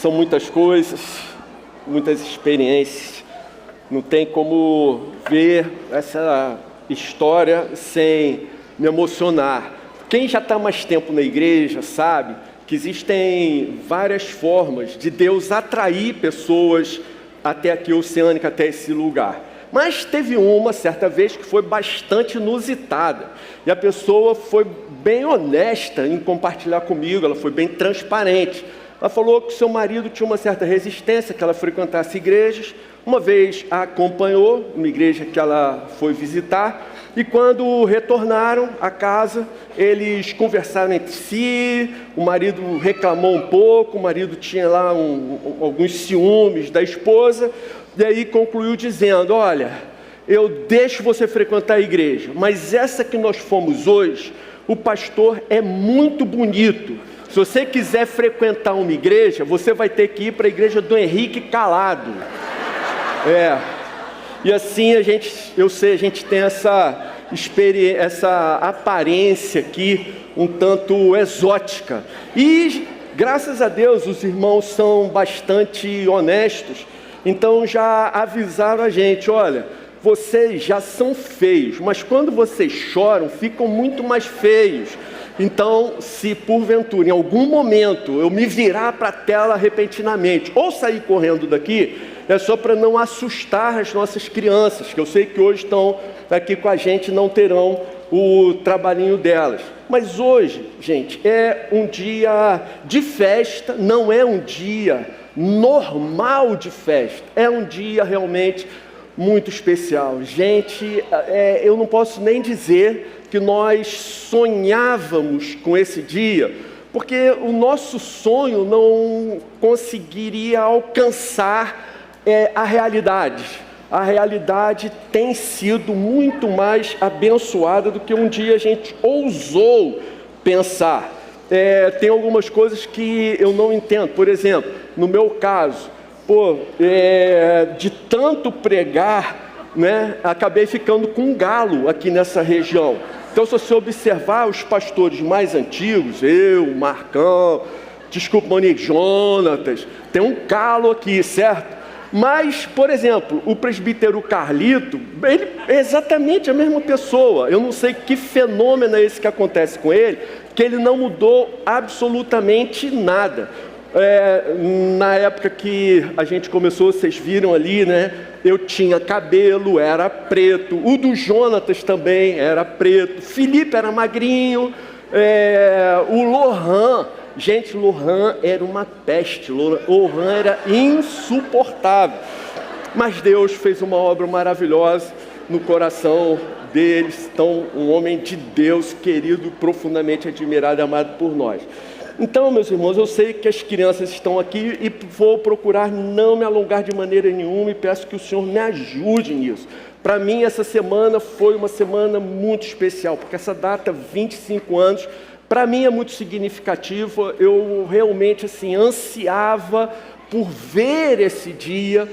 são muitas coisas, muitas experiências. Não tem como ver essa história sem me emocionar. Quem já está mais tempo na igreja sabe que existem várias formas de Deus atrair pessoas até aqui, Oceânica, até esse lugar. Mas teve uma certa vez que foi bastante inusitada. E a pessoa foi bem honesta em compartilhar comigo, ela foi bem transparente. Ela falou que seu marido tinha uma certa resistência, que ela frequentasse igrejas. Uma vez a acompanhou, uma igreja que ela foi visitar, e quando retornaram à casa, eles conversaram entre si, o marido reclamou um pouco, o marido tinha lá alguns ciúmes da esposa, e aí concluiu dizendo: olha, eu deixo você frequentar a igreja, mas essa que nós fomos hoje, o pastor é muito bonito. Se você quiser frequentar uma igreja, você vai ter que ir para a igreja do Henrique Calado. E assim a gente tem essa aparência aqui um tanto exótica. E graças a Deus os irmãos são bastante honestos, então já avisaram a gente: olha, vocês já são feios, mas quando vocês choram ficam muito mais feios. Então, se porventura, em algum momento, eu me virar para a tela repentinamente ou sair correndo daqui, é só para não assustar as nossas crianças, que eu sei que hoje estão aqui com a gente e não terão o trabalhinho delas. Mas hoje, gente, é um dia de festa, não é um dia normal de festa, é um dia realmente muito especial. Gente, eu não posso nem dizer que nós sonhávamos com esse dia, porque o nosso sonho não conseguiria alcançar a realidade. A realidade tem sido muito mais abençoada do que um dia a gente ousou pensar. Tem algumas coisas que eu não entendo. Por exemplo, no meu caso, de tanto pregar, né, acabei ficando com um galo aqui nessa região. Então, se você observar os pastores mais antigos, eu, Marcão, Monique, Jonatas, tem um galo aqui, certo? Mas, por exemplo, o presbítero Carlito, ele é exatamente a mesma pessoa. Eu não sei que fenômeno é esse que acontece com ele, que ele não mudou absolutamente nada. Na época que a gente começou, vocês viram ali, né? Eu tinha cabelo, era preto. O do Jonatas também era preto. Felipe era magrinho. O Lohan, gente, Lohan era uma peste. Lohan era insuportável. Mas Deus fez uma obra maravilhosa no coração deles. Então, um homem de Deus, querido, profundamente admirado e amado por nós. Então, meus irmãos, eu sei que as crianças estão aqui e vou procurar não me alongar de maneira nenhuma e peço que o Senhor me ajude nisso. Para mim, essa semana foi uma semana muito especial, porque essa data, 25 anos, para mim é muito significativa. Eu realmente ansiava por ver esse dia,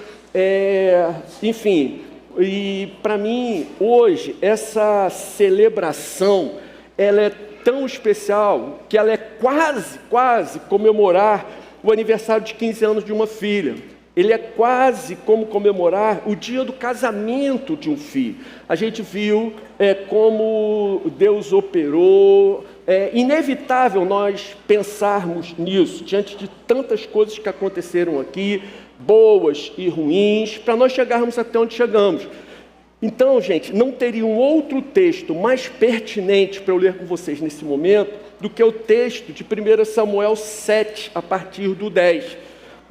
enfim. E para mim, hoje, essa celebração, ela é tão especial que ela é quase comemorar o aniversário de 15 anos de uma filha. Ele é quase como comemorar o dia do casamento de um filho. A gente viu como Deus operou. É inevitável nós pensarmos nisso, diante de tantas coisas que aconteceram aqui, boas e ruins, para nós chegarmos até onde chegamos. Então, gente, não teria um outro texto mais pertinente para eu ler com vocês nesse momento do que o texto de 1 Samuel 7, a partir do 10.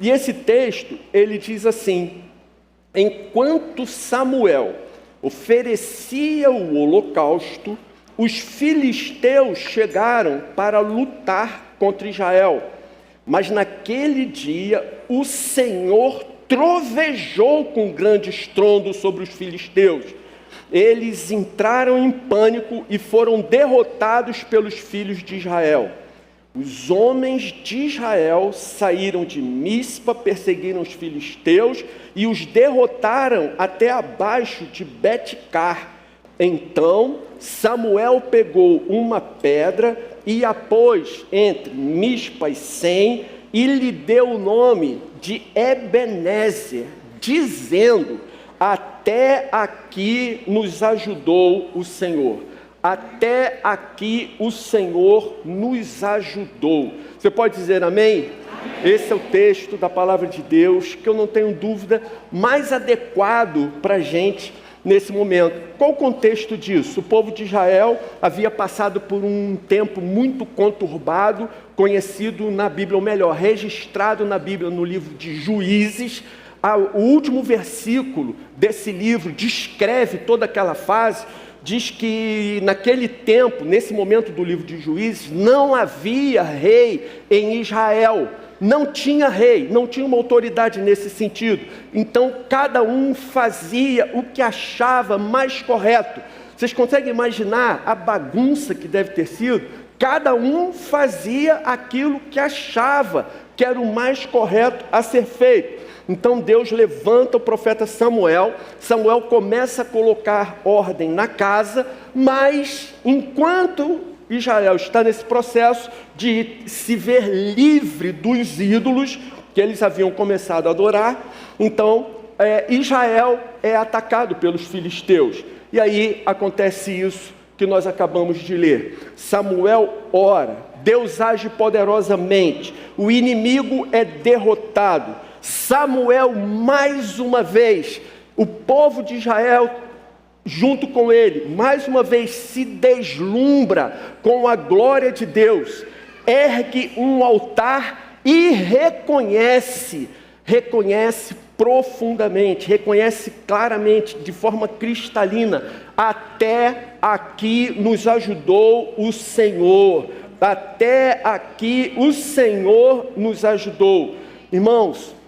E esse texto, ele diz assim: enquanto Samuel oferecia o holocausto, os filisteus chegaram para lutar contra Israel. Mas naquele dia, o Senhor trovejou com grande estrondo sobre os filisteus. Eles entraram em pânico e foram derrotados pelos filhos de Israel. Os homens de Israel saíram de Mispa, perseguiram os filisteus e os derrotaram até abaixo de Bet-car. Então Samuel pegou uma pedra e a pôs entre Mispa e Sem, e lhe deu o nome de Ebenezer, dizendo: até aqui nos ajudou o Senhor. Até aqui o Senhor nos ajudou. Você pode dizer amém? Amém. Esse é o texto da palavra de Deus, que eu não tenho dúvida, mais adequado para a gente nesse momento. Qual o contexto disso? O povo de Israel havia passado por um tempo muito conturbado, conhecido na Bíblia, ou melhor, registrado na Bíblia, no livro de Juízes. O último versículo desse livro descreve toda aquela fase. Diz que naquele tempo, nesse momento do livro de Juízes, não havia rei em Israel. Não tinha rei, não tinha uma autoridade nesse sentido. Então, cada um fazia o que achava mais correto. Vocês conseguem imaginar a bagunça que deve ter sido? Cada um fazia aquilo que achava que era o mais correto a ser feito. Então Deus levanta o profeta Samuel. Samuel começa a colocar ordem na casa, mas enquanto Israel está nesse processo de se ver livre dos ídolos que eles haviam começado a adorar, então Israel é atacado pelos filisteus. E aí acontece isso que nós acabamos de ler. Samuel ora, Deus age poderosamente, o inimigo é derrotado. Samuel, mais uma vez, o povo de Israel, junto com ele, mais uma vez se deslumbra com a glória de Deus, ergue um altar e reconhece profundamente, reconhece claramente, de forma cristalina: até aqui nos ajudou o Senhor, até aqui o Senhor nos ajudou. Irmãos,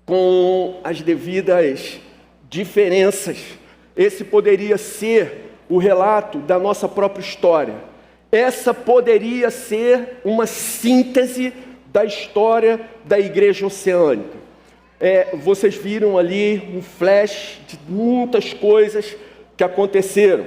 com as devidas diferenças, esse poderia ser o relato da nossa própria história. Essa poderia ser uma síntese da história da Igreja Oceânica. Vocês viram ali um flash de muitas coisas que aconteceram.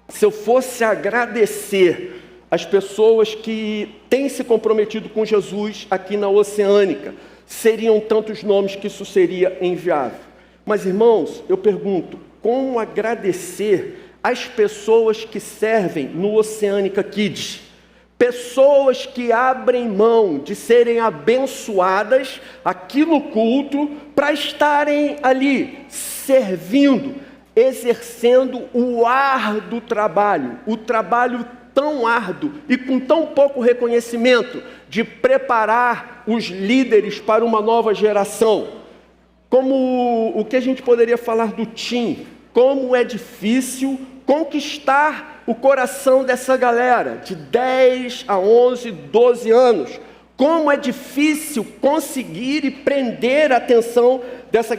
Se eu fosse agradecer as pessoas que têm se comprometido com Jesus aqui na Oceânica, seriam tantos nomes que isso seria inviável. Mas, irmãos, eu pergunto, como agradecer as pessoas que servem no Oceânica Kids? Pessoas que abrem mão de serem abençoadas aqui no culto para estarem ali servindo, exercendo o árduo trabalho, o trabalho tão árduo e com tão pouco reconhecimento de preparar os líderes para uma nova geração. Como o que a gente poderia falar do TIM, como é difícil conquistar o coração dessa galera de 10 a 11, 12 anos. Como é difícil conseguir e prender a atenção dessa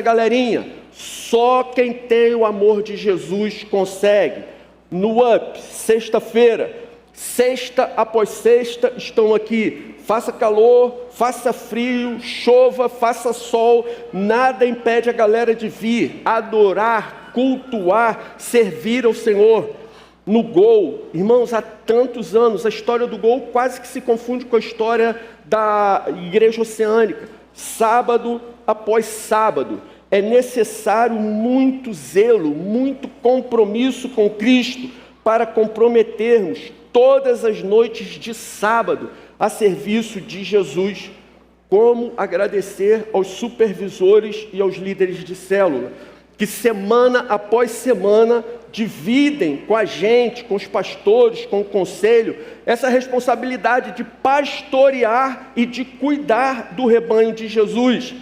galerinha. Só quem tem o amor de Jesus consegue. No UP, sexta-feira, sexta após sexta, estão aqui. Faça calor, faça frio, chova, faça sol, nada impede a galera de vir, adorar, cultuar, servir ao Senhor. No Gol, irmãos, há tantos anos, a história do Gol quase que se confunde com a história da Igreja Oceânica. Sábado após sábado, é necessário muito zelo, muito compromisso com Cristo para comprometermos todas as noites de sábado a serviço de Jesus. Como agradecer aos supervisores e aos líderes de célula, que semana após semana dividem com a gente, com os pastores, com o conselho, essa responsabilidade de pastorear e de cuidar do rebanho de Jesus.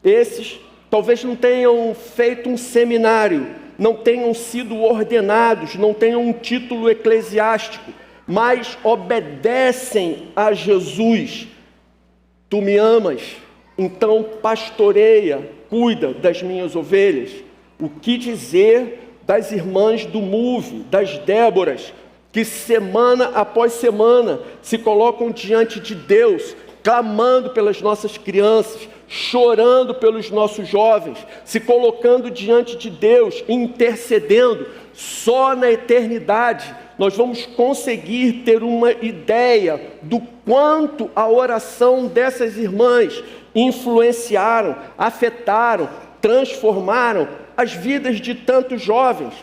Esses talvez não tenham feito um seminário, não tenham sido ordenados, não tenham um título eclesiástico, mas obedecem a Jesus. Tu me amas, então pastoreia, cuida das minhas ovelhas. O que dizer das irmãs do MOVE, das Déboras, que semana após semana se colocam diante de Deus, clamando pelas nossas crianças, chorando pelos nossos jovens, se colocando diante de Deus, intercedendo. Só na eternidade nós vamos conseguir ter uma ideia do quanto a oração dessas irmãs influenciaram, afetaram, transformaram as vidas de tantos jovens.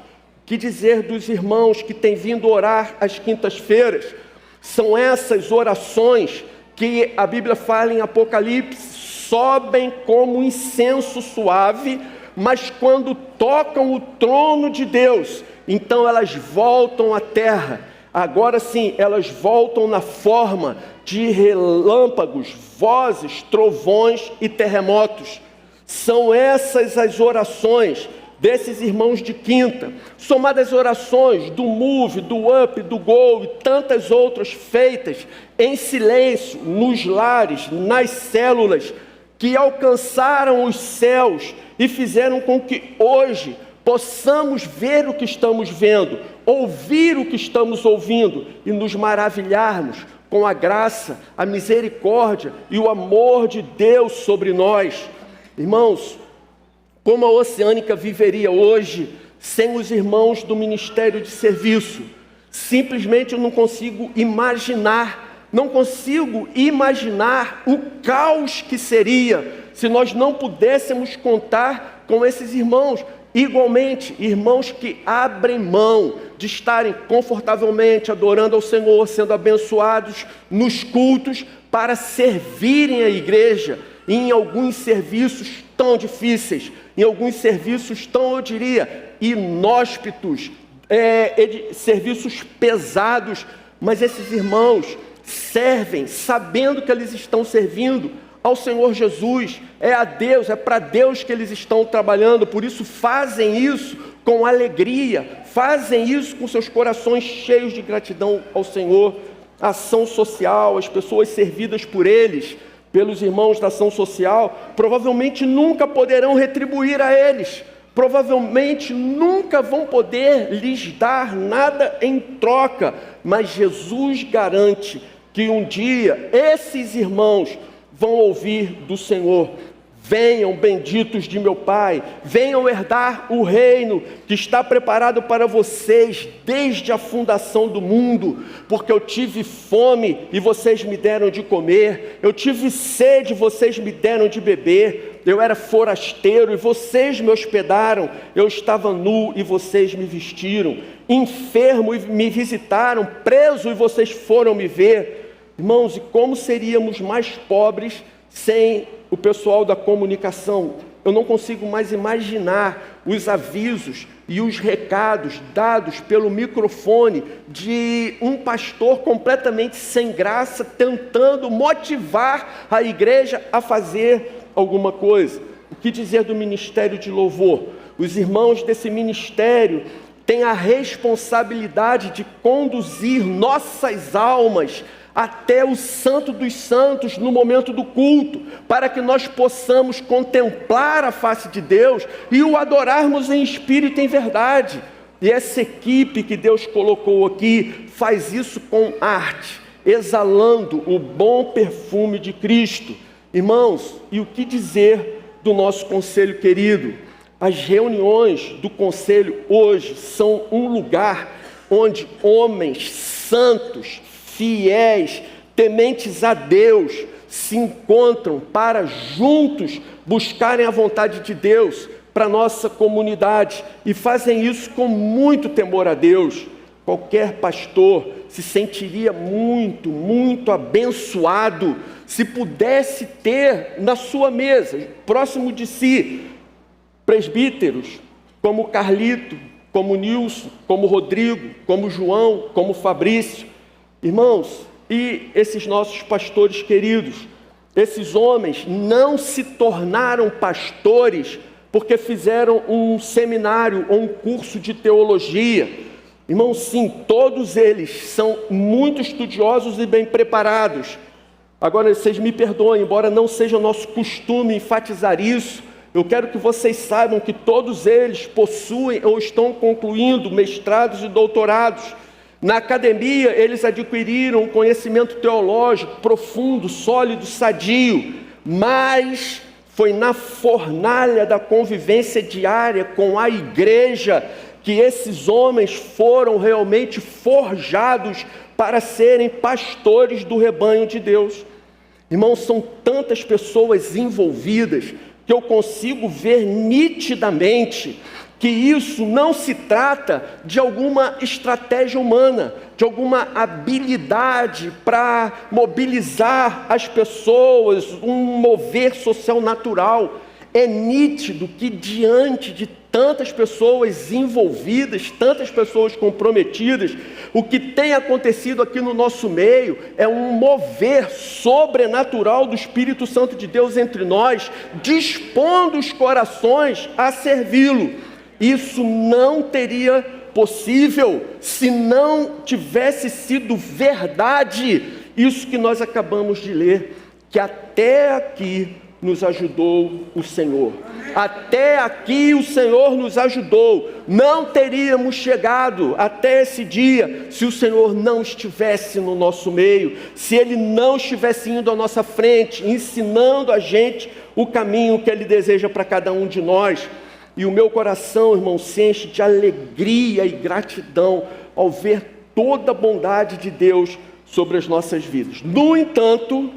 Que dizer dos irmãos que têm vindo orar às quintas-feiras? São essas orações que a Bíblia fala em Apocalipse, sobem como um incenso suave, mas quando tocam o trono de Deus, então elas voltam à terra. Agora sim, elas voltam na forma de relâmpagos, vozes, trovões e terremotos. São essas as orações desses irmãos de quinta, somadas às orações do Move, do Up, do Go e tantas outras feitas em silêncio, nos lares, nas células, que alcançaram os céus e fizeram com que hoje possamos ver o que estamos vendo, ouvir o que estamos ouvindo e nos maravilharmos com a graça, a misericórdia e o amor de Deus sobre nós. Irmãos, como a Oceânica viveria hoje sem os irmãos do Ministério de Serviço? Simplesmente eu não consigo imaginar o caos que seria se nós não pudéssemos contar com esses irmãos. Igualmente, irmãos que abrem mão de estarem confortavelmente adorando ao Senhor, sendo abençoados nos cultos, para servirem a igreja em alguns serviços tão difíceis, em alguns serviços tão, eu diria, inóspitos, serviços pesados, mas esses irmãos servem sabendo que eles estão servindo ao Senhor Jesus, é a Deus, é para Deus que eles estão trabalhando, por isso fazem isso com alegria, fazem isso com seus corações cheios de gratidão ao Senhor. A ação social, as pessoas servidas por eles, pelos irmãos da ação social, provavelmente nunca poderão retribuir a eles, provavelmente nunca vão poder lhes dar nada em troca, mas Jesus garante que um dia esses irmãos vão ouvir do Senhor: venham, benditos de meu Pai, venham herdar o reino que está preparado para vocês desde a fundação do mundo, porque eu tive fome e vocês me deram de comer, eu tive sede e vocês me deram de beber, eu era forasteiro e vocês me hospedaram, eu estava nu e vocês me vestiram, enfermo e me visitaram, preso e vocês foram me ver. Irmãos, e como seríamos mais pobres sem o pessoal da comunicação? Eu não consigo mais imaginar os avisos e os recados dados pelo microfone de um pastor completamente sem graça, tentando motivar a igreja a fazer alguma coisa. O que dizer do ministério de louvor? Os irmãos desse ministério têm a responsabilidade de conduzir nossas almas até o Santo dos Santos no momento do culto, para que nós possamos contemplar a face de Deus e o adorarmos em espírito e em verdade. E essa equipe que Deus colocou aqui faz isso com arte, exalando o bom perfume de Cristo. Irmãos, e o que dizer do nosso conselho querido? As reuniões do conselho hoje são um lugar onde homens santos, fiéis, tementes a Deus, se encontram para juntos buscarem a vontade de Deus para a nossa comunidade, e fazem isso com muito temor a Deus. Qualquer pastor se sentiria muito, muito abençoado se pudesse ter na sua mesa, próximo de si, presbíteros como Carlito, como Nilson, como Rodrigo, como João, como Fabrício. Irmãos, e esses nossos pastores queridos, esses homens não se tornaram pastores porque fizeram um seminário ou um curso de teologia. Irmãos, sim, todos eles são muito estudiosos e bem preparados. Agora, vocês me perdoem, embora não seja nosso costume enfatizar isso, eu quero que vocês saibam que todos eles possuem ou estão concluindo mestrados e doutorados. Na academia, eles adquiriram um conhecimento teológico profundo, sólido, sadio, mas foi na fornalha da convivência diária com a igreja que esses homens foram realmente forjados para serem pastores do rebanho de Deus. Irmãos, são tantas pessoas envolvidas que eu consigo ver nitidamente que isso não se trata de alguma estratégia humana, de alguma habilidade para mobilizar as pessoas, um mover social natural. É nítido que diante de tantas pessoas envolvidas, tantas pessoas comprometidas, o que tem acontecido aqui no nosso meio é um mover sobrenatural do Espírito Santo de Deus entre nós, dispondo os corações a servi-lo. Isso não teria possível se não tivesse sido verdade isso que nós acabamos de ler, que até aqui nos ajudou o Senhor. Até aqui o Senhor nos ajudou. Não teríamos chegado até esse dia se o Senhor não estivesse no nosso meio, se Ele não estivesse indo à nossa frente, ensinando a gente o caminho que Ele deseja para cada um de nós. E o meu coração, irmão, se enche de alegria e gratidão ao ver toda a bondade de Deus sobre as nossas vidas. No entanto,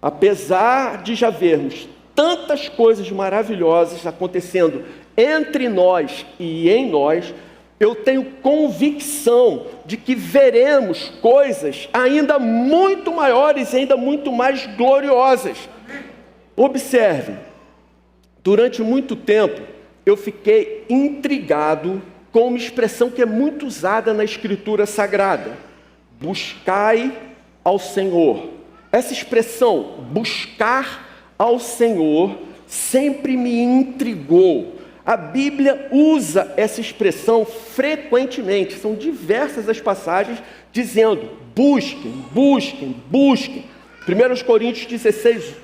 apesar de já vermos tantas coisas maravilhosas acontecendo entre nós e em nós, eu tenho convicção de que veremos coisas ainda muito maiores, ainda muito mais gloriosas. Observe, durante muito tempo eu fiquei intrigado com uma expressão que é muito usada na Escritura Sagrada: buscai ao Senhor. Essa expressão, buscar ao Senhor, sempre me intrigou. A Bíblia usa essa expressão frequentemente, são diversas as passagens dizendo: busquem, busquem, busquem. 1 Coríntios 16,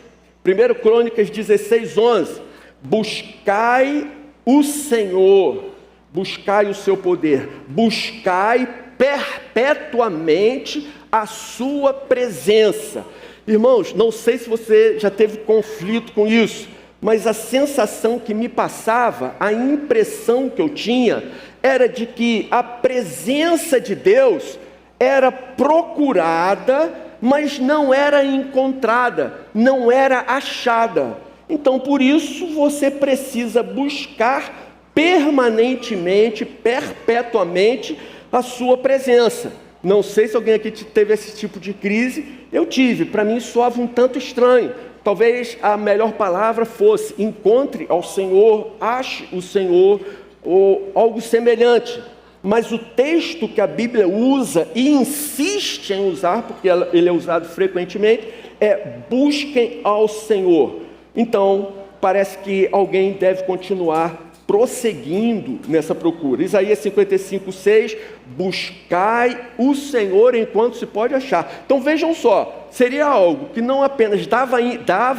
1 Crônicas 16, 11. Buscai o Senhor, buscai o seu poder, buscai perpetuamente a sua presença. Irmãos, não sei se você já teve conflito com isso, mas a sensação que me passava, a impressão que eu tinha, era de que a presença de Deus era procurada, mas não era encontrada, não era achada. Então, por isso, você precisa buscar permanentemente, perpetuamente, a sua presença. Não sei se alguém aqui teve esse tipo de crise. Eu tive. Para mim soava um tanto estranho. Talvez a melhor palavra fosse: encontre ao Senhor, ache o Senhor, ou algo semelhante. Mas o texto que a Bíblia usa e insiste em usar, porque ele é usado frequentemente, é: busquem ao Senhor. Então, parece que alguém deve continuar prosseguindo nessa procura. Isaías 55, 6, buscai o Senhor enquanto se pode achar. Então vejam só, seria algo que não apenas dava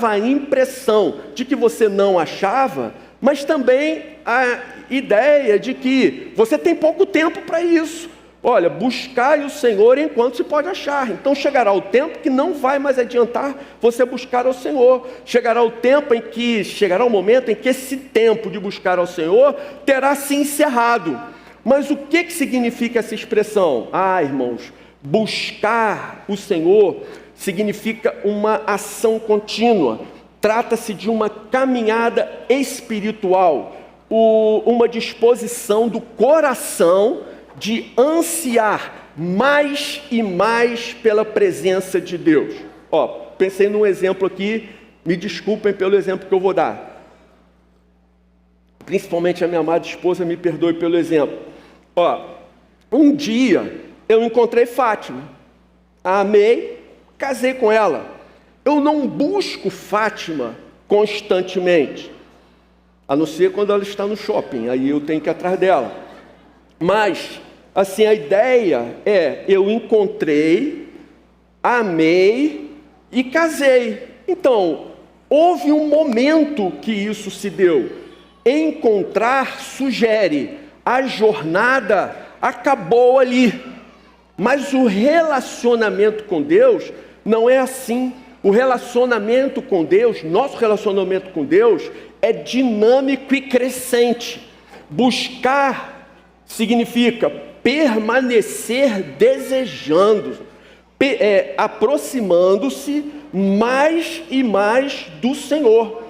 a impressão de que você não achava, mas também a ideia de que você tem pouco tempo para isso. Olha, buscai o Senhor enquanto se pode achar. Então chegará o tempo que não vai mais adiantar você buscar ao Senhor. Chegará o momento em que esse tempo de buscar ao Senhor terá se encerrado. Mas o que significa essa expressão? Irmãos, buscar o Senhor significa uma ação contínua. Trata-se de uma caminhada espiritual, uma disposição do coração de ansiar mais e mais pela presença de Deus. Pensei num exemplo aqui, me desculpem pelo exemplo que eu vou dar. Principalmente a minha amada esposa, me perdoe pelo exemplo. Um dia eu encontrei Fátima, a amei, casei com ela. Eu não busco Fátima constantemente, a não ser quando ela está no shopping, aí eu tenho que ir atrás dela. Mas, assim, a ideia é: eu encontrei, amei e casei. Então, houve um momento que isso se deu. Encontrar sugere, a jornada acabou ali. Mas o relacionamento com Deus não é assim. O relacionamento com Deus, nosso relacionamento com Deus, é dinâmico e crescente. Buscar significa permanecer desejando, aproximando-se mais e mais do Senhor.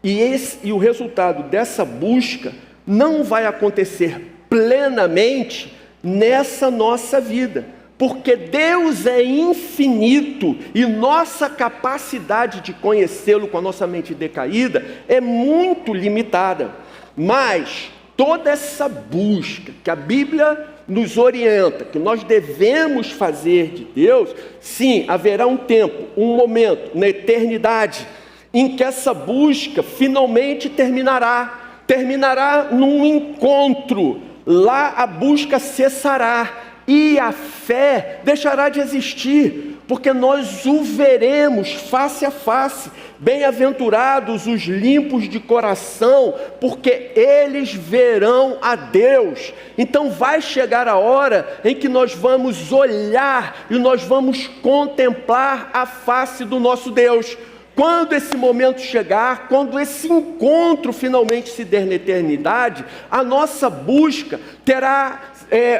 E o resultado dessa busca não vai acontecer plenamente nessa nossa vida, porque Deus é infinito e nossa capacidade de conhecê-lo com a nossa mente decaída é muito limitada. Mas toda essa busca que a Bíblia nos orienta, que nós devemos fazer de Deus, sim, haverá um tempo, um momento na eternidade em que essa busca finalmente terminará num encontro. Lá a busca cessará e a fé deixará de existir, porque nós o veremos face a face. Bem-aventurados os limpos de coração, porque eles verão a Deus. Então vai chegar a hora em que nós vamos olhar e nós vamos contemplar a face do nosso Deus. Quando esse momento chegar, quando esse encontro finalmente se der na eternidade, a nossa busca terá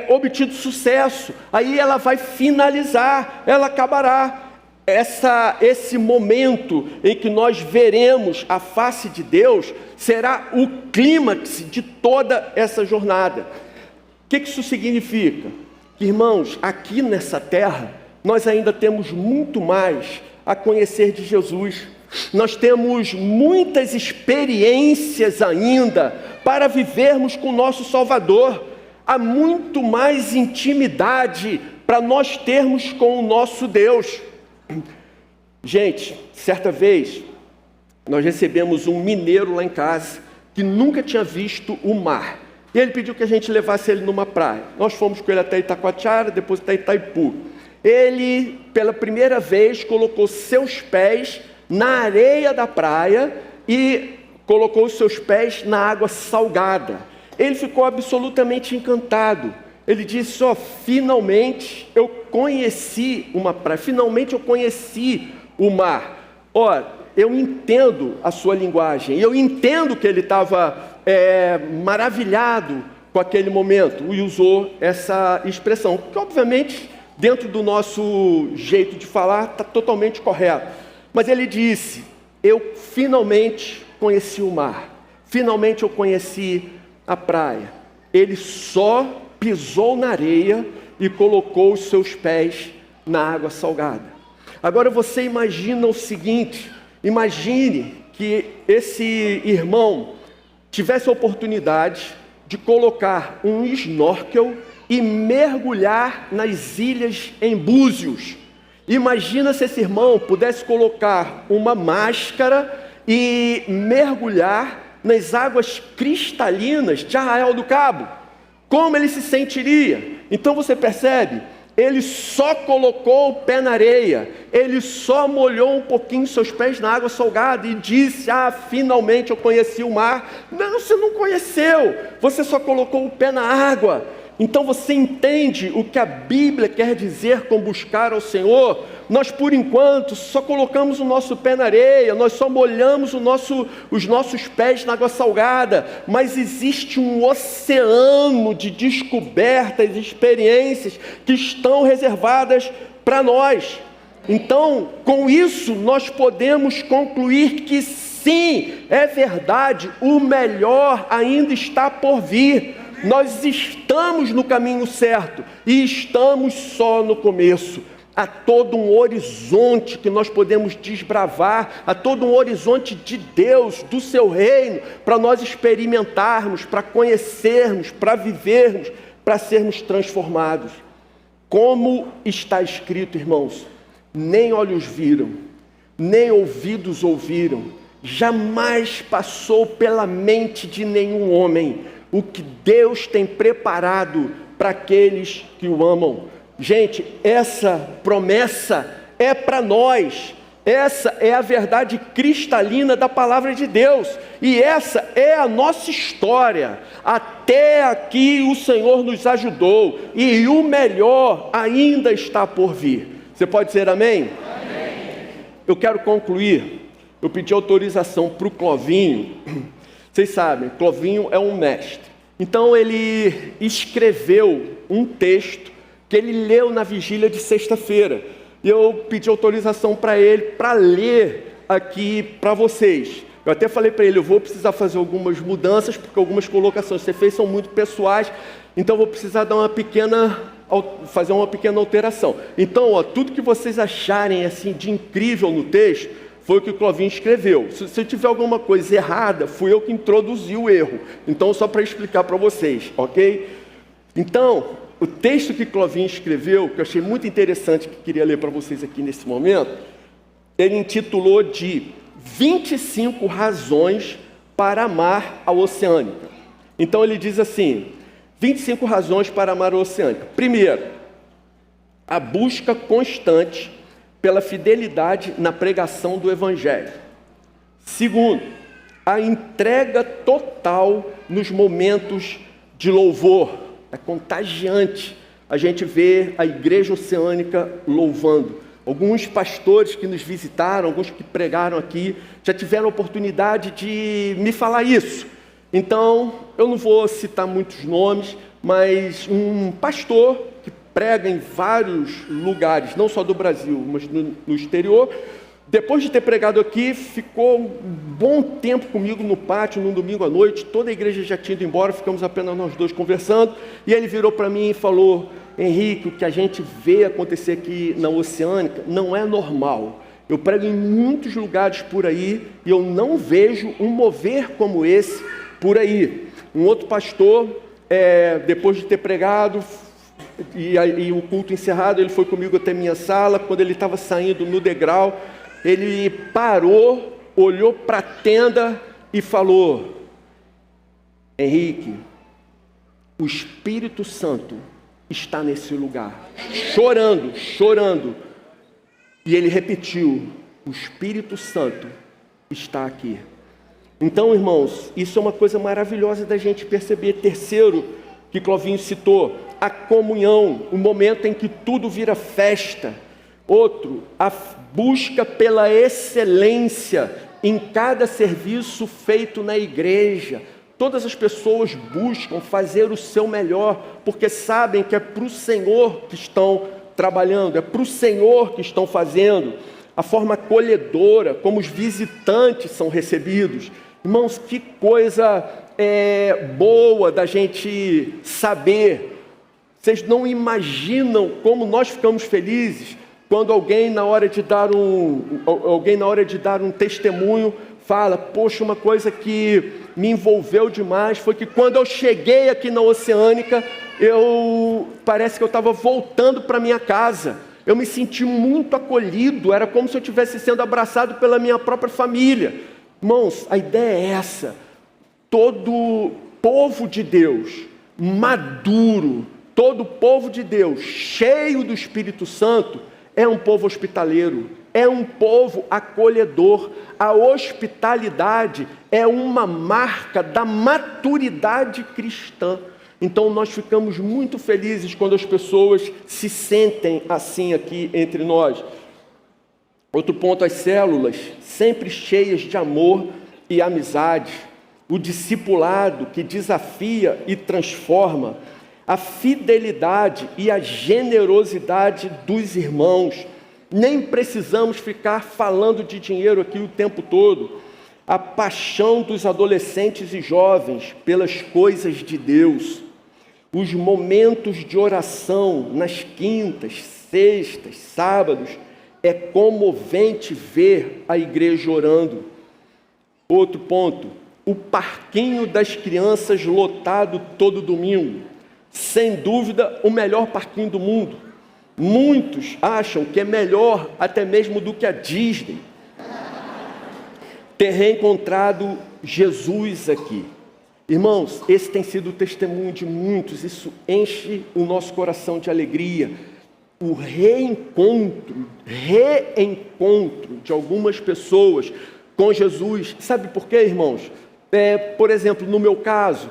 obtido sucesso. Aí ela vai finalizar, ela acabará. Esse momento em que nós veremos a face de Deus será o clímax de toda essa jornada. O que isso significa? Que, irmãos, aqui nessa terra, nós ainda temos muito mais a conhecer de Jesus. Nós temos muitas experiências ainda para vivermos com o nosso Salvador. Há muito mais intimidade para nós termos com o nosso Deus. Gente, certa vez, nós recebemos um mineiro lá em casa, que nunca tinha visto o mar. E ele pediu que a gente levasse ele numa praia. Nós fomos com ele até Itacoatiara, depois até Itaipu. Ele, pela primeira vez, colocou seus pés na areia da praia e colocou os seus pés na água salgada. Ele ficou absolutamente encantado. Ele disse: finalmente eu conheci uma praia, finalmente eu conheci o mar. Eu entendo a sua linguagem, eu entendo que ele estava maravilhado com aquele momento, e usou essa expressão, que obviamente, dentro do nosso jeito de falar, está totalmente correto. Mas ele disse: eu finalmente conheci o mar, finalmente eu conheci a praia. Ele só pisou na areia e colocou os seus pés na água salgada. Agora você imagina o seguinte: imagine que esse irmão tivesse a oportunidade de colocar um snorkel e mergulhar nas ilhas em Búzios. Imagina se esse irmão pudesse colocar uma máscara e mergulhar nas águas cristalinas de Arraial do Cabo. Como ele se sentiria? Então você percebe, ele só colocou o pé na areia, ele só molhou um pouquinho seus pés na água salgada e disse: finalmente eu conheci o mar. Não, você não conheceu, você só colocou o pé na água. Então você entende o que a Bíblia quer dizer com buscar ao Senhor? Nós, por enquanto, só colocamos o nosso pé na areia, nós só molhamos os nossos pés na água salgada, mas existe um oceano de descobertas e experiências que estão reservadas para nós. Então, com isso, nós podemos concluir que sim, é verdade, o melhor ainda está por vir. Nós estamos no caminho certo e estamos só no começo. Há todo um horizonte que nós podemos desbravar, há todo um horizonte de Deus, do seu reino, para nós experimentarmos, para conhecermos, para vivermos, para sermos transformados. Como está escrito, irmãos: nem olhos viram, nem ouvidos ouviram, jamais passou pela mente de nenhum homem o que Deus tem preparado para aqueles que o amam. Gente, essa promessa é para nós. Essa é a verdade cristalina da palavra de Deus. E essa é a nossa história. Até aqui o Senhor nos ajudou. E o melhor ainda está por vir. Você pode dizer amém? Amém. Eu quero concluir. Eu pedi autorização para o Clovinho. Vocês sabem, Clovinho é um mestre. Então ele escreveu um texto que ele leu na vigília de sexta-feira. E eu pedi autorização para ele para ler aqui para vocês. Eu até falei para ele, eu vou precisar fazer algumas mudanças, porque algumas colocações que você fez são muito pessoais, então eu vou precisar dar fazer uma pequena alteração. Então, tudo que vocês acharem assim de incrível no texto, foi o que o Clovinho escreveu. Se tiver alguma coisa errada, fui eu que introduzi o erro. Então, só para explicar para vocês, ok? Então, o texto que Clovinho escreveu, que eu achei muito interessante, que queria ler para vocês aqui nesse momento, ele intitulou de 25 razões para amar a Oceânica. Então ele diz assim, 25 razões para amar a Oceânica. Primeiro, a busca constante pela fidelidade na pregação do Evangelho. Segundo, a entrega total nos momentos de louvor. É contagiante a gente ver a Igreja Oceânica louvando. Alguns pastores que nos visitaram, alguns que pregaram aqui, já tiveram a oportunidade de me falar isso. Então, eu não vou citar muitos nomes, mas um pastor que prega em vários lugares, não só do Brasil, mas no exterior, depois de ter pregado aqui, ficou um bom tempo comigo no pátio, num domingo à noite, toda a igreja já tinha ido embora, ficamos apenas nós dois conversando, e ele virou para mim e falou, Henrique, o que a gente vê acontecer aqui na Oceânica não é normal. Eu prego em muitos lugares por aí e eu não vejo um mover como esse por aí. Um outro pastor, depois de ter pregado e o culto encerrado, ele foi comigo até minha sala. Quando ele estava saindo no degrau, ele parou, olhou para a tenda e falou, Henrique, o Espírito Santo está nesse lugar, chorando, e ele repetiu, o Espírito Santo está aqui. Então, irmãos, isso é uma coisa maravilhosa da gente perceber. Terceiro, que Clovinho citou, a comunhão, o momento em que tudo vira festa. Outro, a busca pela excelência em cada serviço feito na igreja. Todas as pessoas buscam fazer o seu melhor, porque sabem que é para o Senhor que estão trabalhando, é para o Senhor que estão fazendo. A forma acolhedora, como os visitantes são recebidos. Irmãos, que coisa boa da gente saber. Vocês não imaginam como nós ficamos felizes quando alguém na hora de dar um testemunho fala, poxa, uma coisa que me envolveu demais foi que quando eu cheguei aqui na Oceânica, parece que eu estava voltando para minha casa. Eu me senti muito acolhido, era como se eu estivesse sendo abraçado pela minha própria família. Irmãos, a ideia é essa. Todo povo de Deus, maduro, todo povo de Deus, cheio do Espírito Santo, é um povo hospitaleiro, é um povo acolhedor. A hospitalidade é uma marca da maturidade cristã. Então nós ficamos muito felizes quando as pessoas se sentem assim aqui entre nós. Outro ponto, as células, sempre cheias de amor e amizade. O discipulado que desafia e transforma. A fidelidade e a generosidade dos irmãos. Nem precisamos ficar falando de dinheiro aqui o tempo todo. A paixão dos adolescentes e jovens pelas coisas de Deus. Os momentos de oração nas quintas, sextas, sábados. É comovente ver a igreja orando. Outro ponto. O parquinho das crianças lotado todo domingo. Sem dúvida, o melhor parquinho do mundo. Muitos acham que é melhor até mesmo do que a Disney. Ter reencontrado Jesus aqui. Irmãos, esse tem sido o testemunho de muitos. Isso enche o nosso coração de alegria. O reencontro de algumas pessoas com Jesus. Sabe por quê, irmãos? Por exemplo, no meu caso,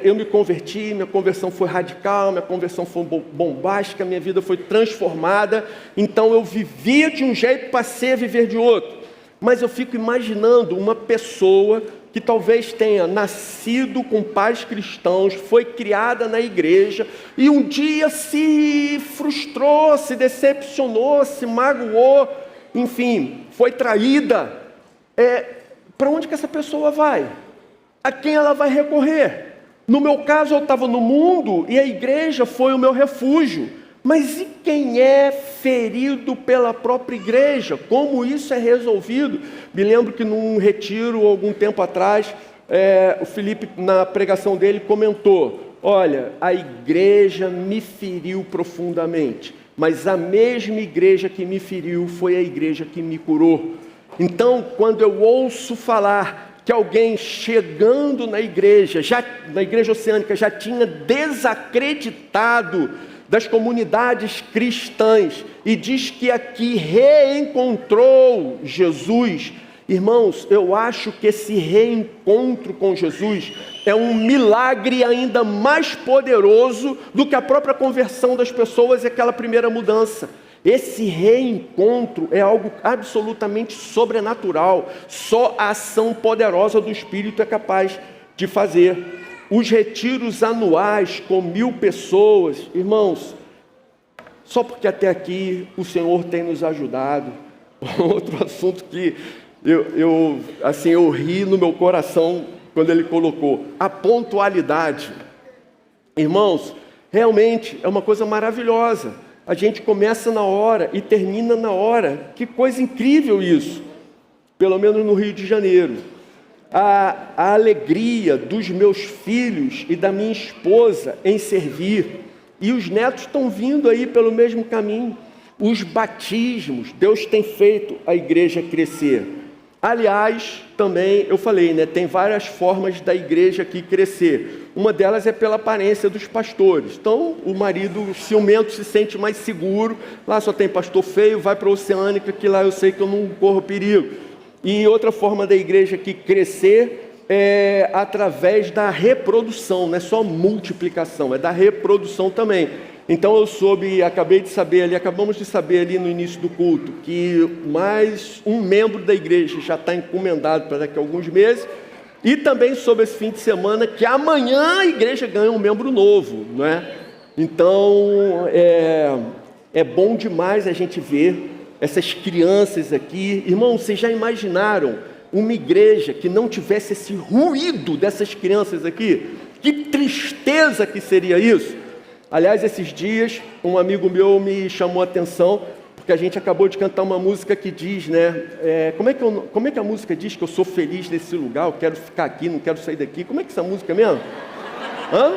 eu me converti, minha conversão foi radical, minha conversão foi bombástica, minha vida foi transformada. Então eu vivia de um jeito, passei a viver de outro. mas eu fico imaginando uma pessoa que talvez tenha nascido com pais cristãos, foi criada na igreja e um dia se frustrou, se decepcionou, se magoou, enfim, foi traída. Para onde que essa pessoa vai? A quem ela vai recorrer? No meu caso, eu estava no mundo e a igreja foi o meu refúgio. Mas e quem é ferido pela própria igreja? Como isso é resolvido? Me lembro que num retiro, algum tempo atrás, o Felipe, na pregação dele, comentou: olha, a igreja me feriu profundamente, mas a mesma igreja que me feriu foi a igreja que me curou. Então, quando eu ouço falar que alguém chegando na igreja oceânica, já tinha desacreditado das comunidades cristãs e diz que aqui reencontrou Jesus, irmãos, eu acho que esse reencontro com Jesus é um milagre ainda mais poderoso do que a própria conversão das pessoas e aquela primeira mudança. Esse reencontro é algo absolutamente sobrenatural, só a ação poderosa do Espírito é capaz de fazer. Os retiros anuais com 1000 pessoas, irmãos, só porque até aqui o Senhor tem nos ajudado. Outro assunto que eu ri no meu coração quando ele colocou, a pontualidade. Irmãos, realmente é uma coisa maravilhosa. A gente começa na hora e termina na hora. Que coisa incrível isso, pelo menos no Rio de Janeiro. A alegria dos meus filhos e da minha esposa em servir, e os netos estão vindo aí pelo mesmo caminho. Os batismos, Deus tem feito a igreja crescer. Aliás, também eu falei, tem várias formas da igreja aqui crescer. Uma delas é pela aparência dos pastores. Então, o marido ciumento se sente mais seguro. Lá só tem pastor feio, vai para a Oceânica, que lá eu sei que eu não corro perigo. E outra forma da igreja aqui crescer é através da reprodução, não é só multiplicação, é da reprodução também. Então acabamos de saber ali no início do culto, que mais um membro da igreja já está encomendado para daqui a alguns meses, e também sobre esse fim de semana, que amanhã a igreja ganha um membro novo, não é? Então, é bom demais a gente ver essas crianças aqui. Irmão, vocês já imaginaram uma igreja que não tivesse esse ruído dessas crianças aqui? Que tristeza que seria isso! Aliás, esses dias, um amigo meu me chamou a atenção, porque a gente acabou de cantar uma música que diz, como é que a música diz que eu sou feliz nesse lugar, eu quero ficar aqui, não quero sair daqui? Como é que essa música é mesmo? Hã?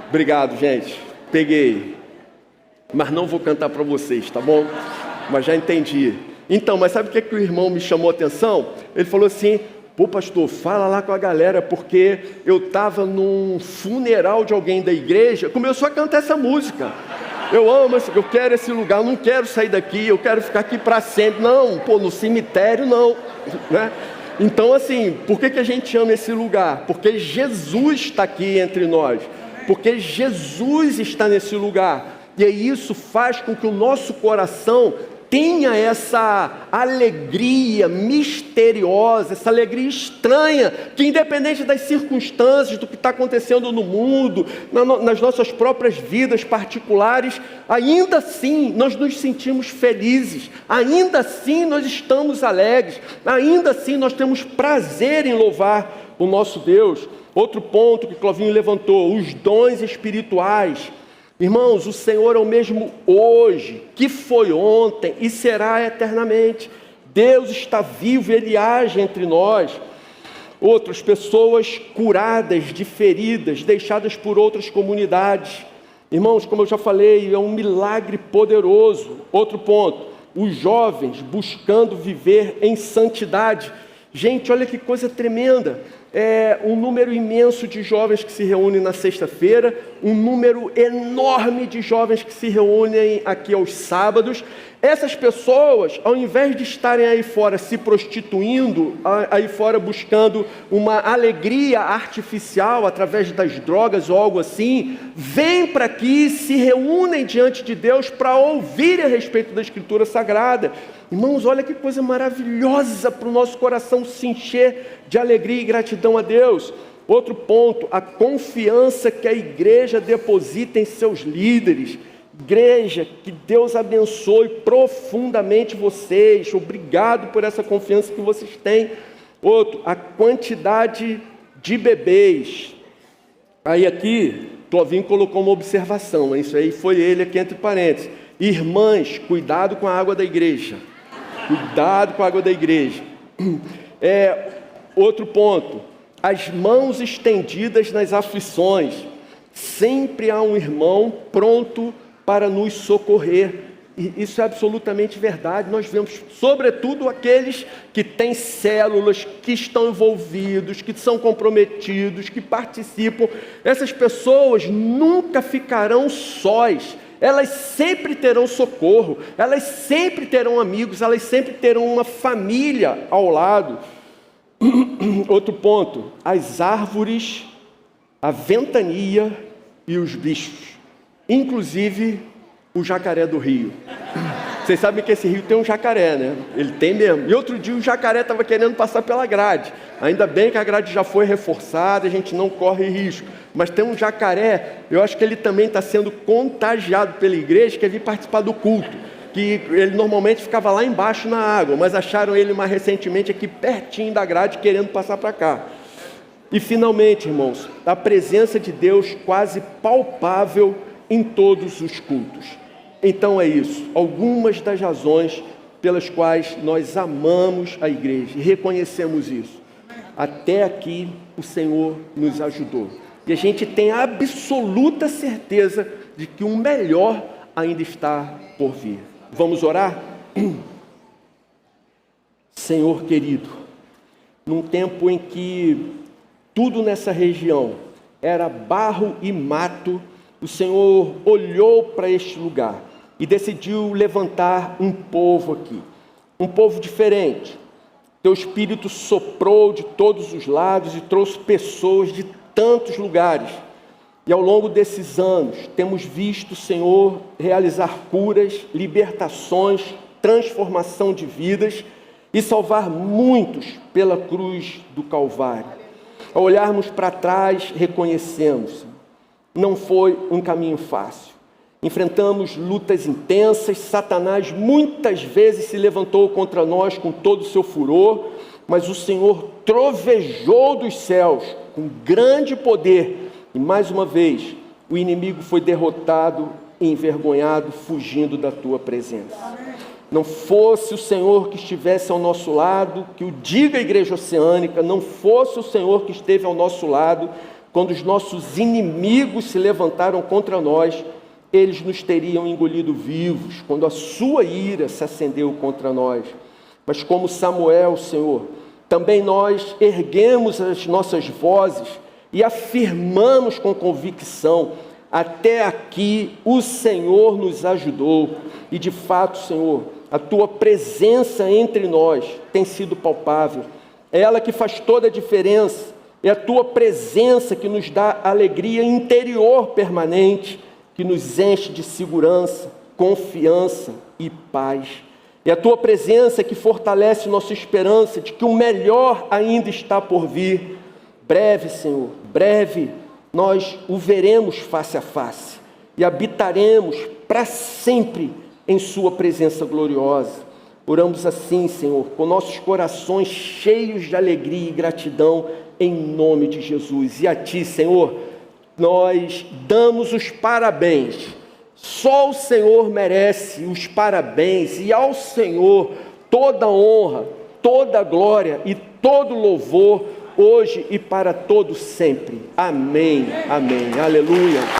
Obrigado, gente. Peguei. Mas não vou cantar para vocês, tá bom? Mas já entendi. Então, mas sabe o que o irmão me chamou a atenção? Ele falou assim: pô, pastor, fala lá com a galera, porque eu estava num funeral de alguém da igreja, começou a cantar essa música. Eu quero esse lugar, eu não quero sair daqui, eu quero ficar aqui para sempre. Não, no cemitério não, né? Então, assim, por que a gente ama esse lugar? Porque Jesus está aqui entre nós. Porque Jesus está nesse lugar. E isso faz com que o nosso coração tenha essa alegria misteriosa, essa alegria estranha, que independente das circunstâncias, do que está acontecendo no mundo, nas nossas próprias vidas particulares, ainda assim nós nos sentimos felizes, ainda assim nós estamos alegres, ainda assim nós temos prazer em louvar o nosso Deus. Outro ponto que Clovinho levantou, os dons espirituais. Irmãos, o Senhor é o mesmo hoje, que foi ontem e será eternamente. Deus está vivo, Ele age entre nós. Outras pessoas curadas de feridas, deixadas por outras comunidades. Irmãos, como eu já falei, é um milagre poderoso. Outro ponto, os jovens buscando viver em santidade. Gente, olha que coisa tremenda. um número imenso de jovens que se reúnem na sexta-feira, um número enorme de jovens que se reúnem aqui aos sábados. Essas pessoas, ao invés de estarem aí fora se prostituindo, aí fora buscando uma alegria artificial através das drogas ou algo assim, vêm para aqui, se reúnem diante de Deus para ouvir a respeito da Escritura Sagrada. Irmãos, olha que coisa maravilhosa para o nosso coração se encher de alegria e gratidão a Deus. Outro ponto, a confiança que a igreja deposita em seus líderes. Igreja, que Deus abençoe profundamente vocês. Obrigado por essa confiança que vocês têm. Outro, a quantidade de bebês. Aí aqui, Tovinho colocou uma observação. Isso aí foi ele aqui entre parênteses. Irmãs, cuidado com a água da igreja. Cuidado com a água da igreja. Outro ponto, as mãos estendidas nas aflições. Sempre há um irmão pronto para nos socorrer. E isso é absolutamente verdade. Nós vemos, sobretudo, aqueles que têm células, que estão envolvidos, que são comprometidos, que participam. Essas pessoas nunca ficarão sós. Elas sempre terão socorro, elas sempre terão amigos, elas sempre terão uma família ao lado. Outro ponto, as árvores, a ventania e os bichos. Inclusive o jacaré do rio. Vocês sabem que esse rio tem um jacaré, né? Ele tem mesmo. E outro dia o jacaré estava querendo passar pela grade. Ainda bem que a grade já foi reforçada, a gente não corre risco. Mas tem um jacaré, eu acho que ele também está sendo contagiado pela igreja, quer vir participar do culto. Que ele normalmente ficava lá embaixo na água, mas acharam ele mais recentemente aqui pertinho da grade, querendo passar para cá. E finalmente, irmãos, a presença de Deus quase palpável em todos os cultos. Então é isso, algumas das razões pelas quais nós amamos a igreja e reconhecemos isso. Até aqui o Senhor nos ajudou. E a gente tem a absoluta certeza de que o melhor ainda está por vir. Vamos orar? Senhor querido, num tempo em que tudo nessa região era barro e mato, o Senhor olhou para este lugar e decidiu levantar um povo aqui, um povo diferente. Teu Espírito soprou de todos os lados e trouxe pessoas de tantos lugares. E ao longo desses anos, temos visto o Senhor realizar curas, libertações, transformação de vidas e salvar muitos pela cruz do Calvário. Ao olharmos para trás, reconhecemos, não foi um caminho fácil. Enfrentamos lutas intensas, Satanás muitas vezes se levantou contra nós com todo o seu furor, mas o Senhor trovejou dos céus com grande poder e mais uma vez o inimigo foi derrotado e envergonhado, fugindo da tua presença. Não fosse o Senhor que estivesse ao nosso lado, que o diga a Igreja Oceânica, não fosse o Senhor que esteve ao nosso lado, quando os nossos inimigos se levantaram contra nós, eles nos teriam engolido vivos, quando a sua ira se acendeu contra nós. Mas como Samuel, Senhor, também nós erguemos as nossas vozes e afirmamos com convicção, até aqui o Senhor nos ajudou. E de fato, Senhor, a tua presença entre nós tem sido palpável. É ela que faz toda a diferença. É a tua presença que nos dá alegria interior permanente, que nos enche de segurança, confiança e paz. É a tua presença que fortalece nossa esperança de que o melhor ainda está por vir. Breve, Senhor, breve, nós o veremos face a face e habitaremos para sempre em sua presença gloriosa. Oramos assim, Senhor, com nossos corações cheios de alegria e gratidão, em nome de Jesus. E a Ti, Senhor, nós damos os parabéns. Só o Senhor merece os parabéns, e ao Senhor toda honra, toda glória e todo louvor, hoje e para todo sempre. Amém, amém, aleluia.